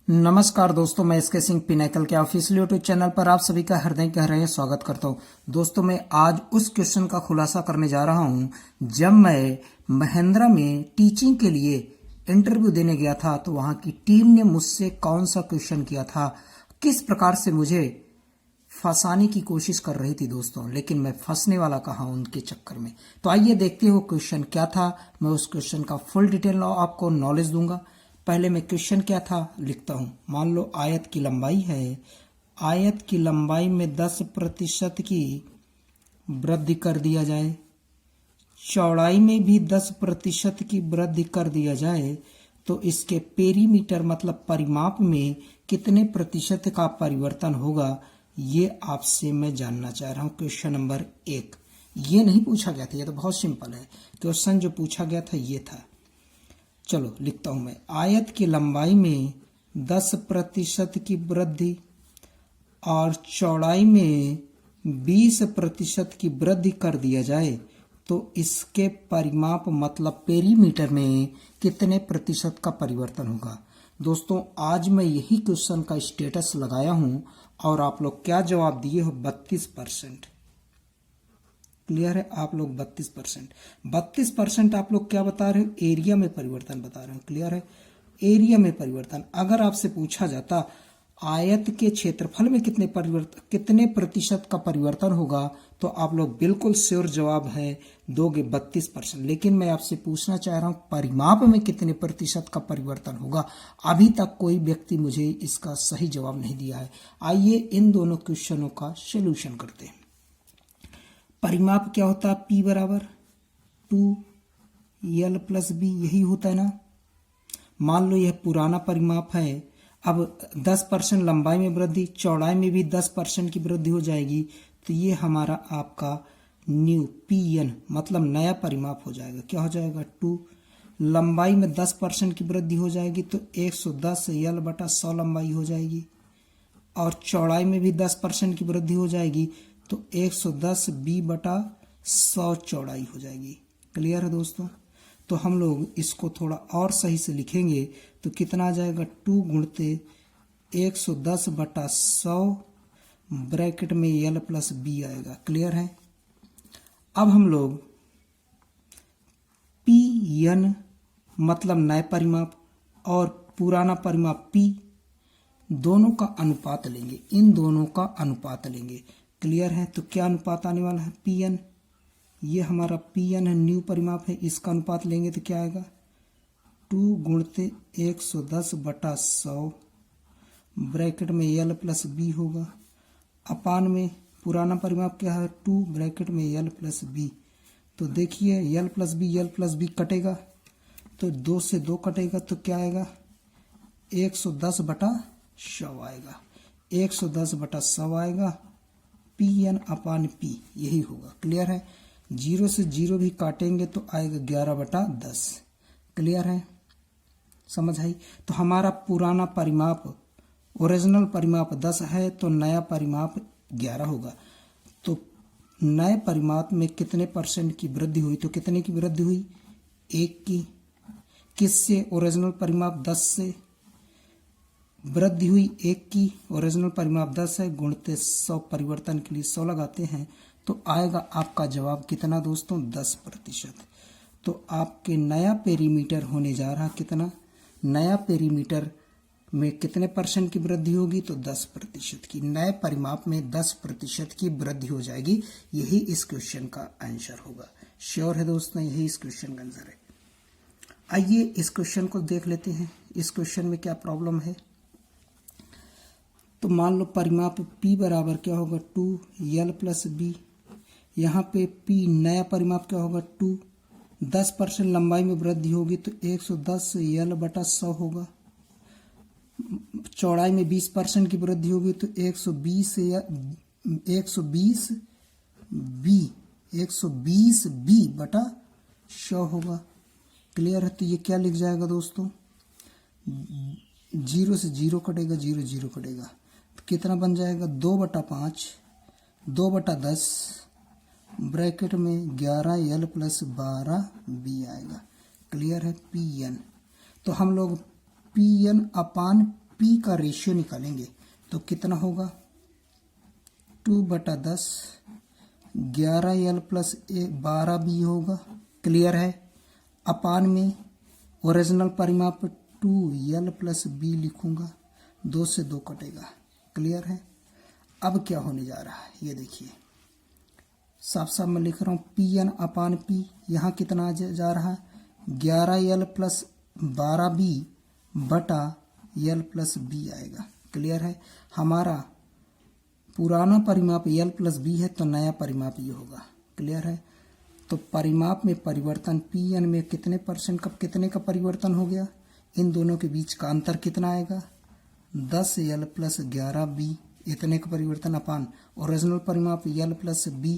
नमस्कार दोस्तों, मैं एसके सिंह पिनाकल के ऑफिशियल यूट्यूब चैनल पर आप सभी का हृदय कह रहे हैं स्वागत करता हूं। दोस्तों, मैं आज उस क्वेश्चन का खुलासा करने जा रहा हूं। जब मैं महिंद्रा में टीचिंग के लिए इंटरव्यू देने गया था तो वहां की टीम ने मुझसे कौन सा क्वेश्चन किया था, किस प्रकार से मुझे फंसाने की कोशिश कर रही थी दोस्तों, लेकिन मैं फंसने वाला कहा उनके चक्कर में। तो आइए देखते हो क्वेश्चन क्या था। मैं उस क्वेश्चन का फुल डिटेल आपको नॉलेज दूंगा। पहले मैं क्वेश्चन क्या था लिखता हूं। मान लो आयत की लंबाई है, आयत की लंबाई में 10% की वृद्धि कर दिया जाए, चौड़ाई में भी 10% की वृद्धि कर दिया जाए तो इसके पेरीमीटर मतलब परिमाप में कितने प्रतिशत का परिवर्तन होगा, ये आपसे मैं जानना चाह रहा हूं। क्वेश्चन नंबर 1 ये नहीं पूछा गया था, ये तो बहुत सिंपल है। क्वेश्चन जो पूछा गया था ये था। चलो लिखता हूं मैं, आयत की लंबाई में 10% की वृद्धि और चौड़ाई में 20% की वृद्धि कर दिया जाए तो इसके परिमाप मतलब पेरीमीटर में कितने प्रतिशत का परिवर्तन होगा। दोस्तों, आज मैं यही क्वेश्चन का स्टेटस लगाया हूं और आप लोग क्या जवाब दिए हो, 32%। क्लियर है, आप लोग 32% आप लोग क्या बता रहे हो, एरिया में परिवर्तन बता रहे हो। क्लियर है, एरिया में परिवर्तन। अगर आपसे पूछा जाता आयत के क्षेत्रफल में कितने प्रतिशत का परिवर्तन होगा तो आप लोग बिल्कुल श्योर जवाब है दोगे 32%। लेकिन मैं आपसे पूछना चाह रहा हूं परिमाप में कितने प्रतिशत का परिवर्तन होगा। अभी तक कोई व्यक्ति मुझे इसका सही जवाब नहीं दिया है। आइए इन दोनों क्वेश्चनों का सोल्यूशन करते हैं। परिमाप क्या होता है, P बराबर 2L प्लस बी, यही होता है ना। मान लो यह पुराना परिमाप है। अब 10% लंबाई में वृद्धि, चौड़ाई में भी 10% की वृद्धि हो जाएगी तो ये हमारा आपका न्यू PN मतलब नया परिमाप हो जाएगा। क्या हो जाएगा, 2 लंबाई में 10% की वृद्धि हो जाएगी तो 110L बटा 100 लंबाई हो जाएगी और चौड़ाई में भी 10% की वृद्धि हो जाएगी तो 110B बटा 100 चौड़ाई हो जाएगी। क्लियर है दोस्तों। तो हम लोग इसको थोड़ा और सही से लिखेंगे तो कितना आ जाएगा, 2 गुणते 110 बटा 100 ब्रैकेट में L प्लस B आएगा। क्लियर है। अब हम लोग PN मतलब नए परिमाप और पुराना परिमाप P दोनों का अनुपात लेंगे, इन दोनों का अनुपात लेंगे। क्लियर है। तो क्या अनुपात आने वाला है, PN, ये हमारा PN है, न्यू परिमाप है, इसका अनुपात लेंगे तो क्या आएगा, 2 गुणते 110 बटा 100 ब्रैकेट में L प्लस B होगा। अपान में पुराना परिमाप क्या है, 2 ब्रैकेट में L प्लस B। तो देखिए L प्लस B कटेगा तो 2 से 2 कटेगा तो क्या आएगा, 110 बटा 100 आएगा। 110 बटा 100 आएगा, PN अपान P यही होगा। क्लियर है। 0 से 0 भी काटेंगे तो आएगा 11 बटा 10। क्लियर है, समझ आई। तो हमारा पुराना परिमाप ओरिजिनल परिमाप 10 है तो नया परिमाप 11 होगा। तो नए परिमाप में कितने % की वृद्धि हुई, तो कितने की वृद्धि हुई, 1 की। किससे, ओरिजिनल परिमाप 10 से वृद्धि हुई 1 की। ओरिजिनल परिमाप 10 है, गुणते 100, परिवर्तन के लिए 100 लगाते हैं तो आएगा आपका जवाब कितना दोस्तों, 10%। तो आपके नया पेरीमीटर होने जा रहा कितना, नया पेरीमीटर में कितने % की वृद्धि होगी, तो 10% की। नए परिमाप में 10% की वृद्धि हो जाएगी। यही इस क्वेश्चन का आंसर होगा। श्योर है दोस्तों, यही इस क्वेश्चन का आंसर है। आइए इस क्वेश्चन को देख लेते हैं। इस क्वेश्चन में क्या प्रॉब्लम है। तो मान लो परिमाप P बराबर क्या होगा, 2L प्लस B। यहाँ पे P नया परिमाप क्या होगा, 2। 10% लंबाई में वृद्धि होगी तो 110L बटा 100 होगा। चौड़ाई में 20% की वृद्धि होगी तो 120B बटा 100 होगा। क्लियर है। तो ये क्या लिख जाएगा दोस्तों, 0 से 0 कटेगा, 0 कटेगा तो कितना बन जाएगा, 2 बटा 5, 2 बटा 10 ब्रैकेट में 11L प्लस 12B आएगा। क्लियर है। PN तो हम लोग PN अपान पी का रेशियो निकालेंगे तो कितना होगा 2/10, 11L प्लस 12B होगा। क्लियर है। अपान में ओरिजिनल परिमाप 2L प्लस B लिखूंगा, 2 से 2 कटेगा। क्लियर है। अब क्या होने जा रहा है ये देखिए, साफ साफ मैं लिख रहा हूँ PN अपान P। यहाँ कितना जा रहा है 11L प्लस 12B बटा L प्लस B आएगा। क्लियर है। हमारा पुराना परिमाप L प्लस B है तो नया परिमाप ये होगा। क्लियर है। तो परिमाप में परिवर्तन PN में कितने परसेंट का कितने का परिवर्तन हो गया, इन दोनों के बीच का अंतर कितना आएगा 10L प्लस 11B, इतने का परिवर्तन अपान ओरिजिनल परिमाप L प्लस B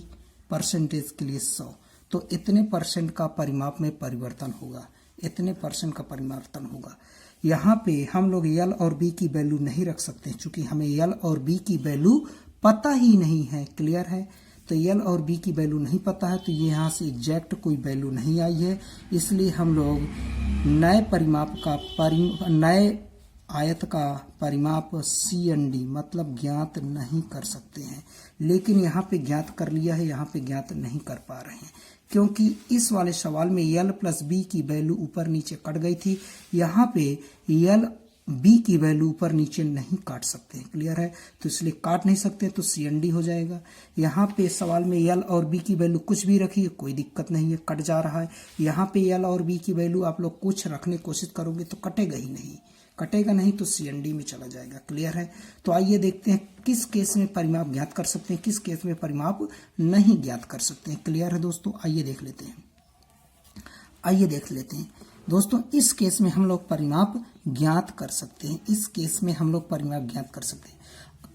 परसेंटेज के लिए 100, तो इतने परसेंट का परिमाप में परिवर्तन होगा, इतने परसेंट का परिवर्तन होगा। यहाँ पे हम लोग L और B की वैल्यू नहीं रख सकते क्योंकि हमें L और B की वैल्यू पता ही नहीं है। क्लियर है। तो L और B की वैल्यू नहीं पता है तो ये यहाँ से एग्जैक्ट कोई वैल्यू नहीं आई है, इसलिए हम लोग नए परिमाप का नए आयत का परिमाप CND मतलब ज्ञात नहीं कर सकते हैं। लेकिन यहाँ पे ज्ञात कर लिया है, यहाँ पे ज्ञात नहीं कर पा रहे हैं क्योंकि इस वाले सवाल में L प्लस B की वैल्यू ऊपर नीचे कट गई थी। यहाँ पे L B की वैल्यू ऊपर नीचे नहीं काट सकते। क्लियर है। तो इसलिए काट नहीं सकते तो CND हो जाएगा। यहाँ पे सवाल में L और B की वैल्यू कुछ भी रखिए कोई दिक्कत नहीं है, कट जा रहा है। यहाँ पे L और B की वैल्यू आप लोग कुछ रखने की कोशिश करोगे तो कटेगा ही नहीं, कटेगा नहीं तो CND में चला जाएगा। क्लियर है। तो आइए देखते हैं किस केस में परिमाप ज्ञात कर सकते हैं, किस केस में परिमाप नहीं ज्ञात कर सकते हैं। क्लियर है दोस्तों। आइए देख लेते हैं, आइए देख लेते हैं दोस्तों। इस केस में हम लोग परिमाप ज्ञात कर सकते हैं, इस केस में हम लोग परिमाप ज्ञात कर सकते हैं।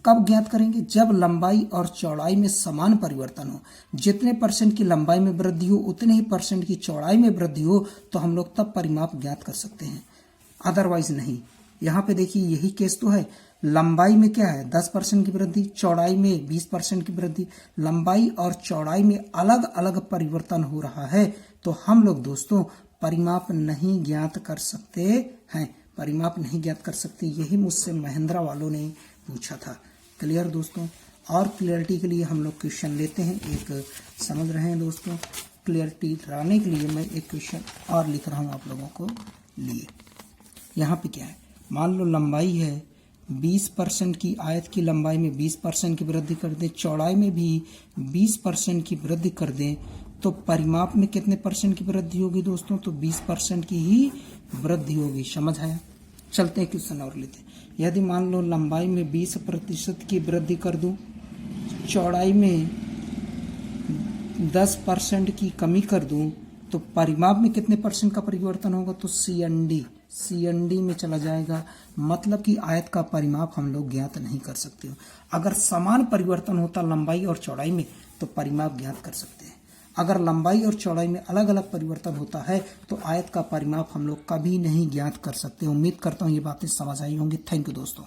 कब ज्ञात करेंगे, जब लंबाई और चौड़ाई में समान परिवर्तन हो, जितने परसेंट की लंबाई में वृद्धि हो उतने ही परसेंट की चौड़ाई में वृद्धि हो तो हम लोग तब परिमाप ज्ञात कर सकते हैं, अदरवाइज नहीं। यहाँ पे देखिए यही केस तो है, लंबाई में क्या है 10% की वृद्धि, चौड़ाई में 20% की वृद्धि, लंबाई और चौड़ाई में अलग अलग परिवर्तन हो रहा है तो हम लोग दोस्तों परिमाप नहीं ज्ञात कर सकते हैं, परिमाप नहीं ज्ञात कर सकते। यही मुझसे महिंद्रा वालों ने पूछा था। क्लियर दोस्तों। और क्लियरिटी के लिए हम लोग क्वेश्चन लेते हैं, एक समझ रहे हैं दोस्तों। क्लियरिटी लाने के लिए मैं एक क्वेश्चन और लिख रहा हूँ आप लोगों को लिए। यहाँ पे क्या है, मान लो लंबाई है 20% की, आयत की लंबाई में 20% की वृद्धि कर दें, चौड़ाई में भी 20% की वृद्धि कर दें तो परिमाप में कितने परसेंट की वृद्धि होगी दोस्तों, तो 20% की ही वृद्धि होगी। समझ आया। चलते हैं क्वेश्चन और लेते हैं। यदि मान लो लंबाई में 20% की वृद्धि कर दूं, चौड़ाई में 10% की कमी कर दूं तो परिमाप में कितने परसेंट का परिवर्तन होगा, तो CND में चला जाएगा। मतलब कि आयत का परिमाप हम लोग ज्ञात नहीं कर सकते हो। अगर समान परिवर्तन होता लंबाई और चौड़ाई में तो परिमाप ज्ञात कर सकते हैं। अगर लंबाई और चौड़ाई में अलग अलग परिवर्तन होता है तो आयत का परिमाप हम लोग कभी नहीं ज्ञात कर सकते। उम्मीद करता हूँ ये बातें समझ आई होंगी। थैंक यू दोस्तों।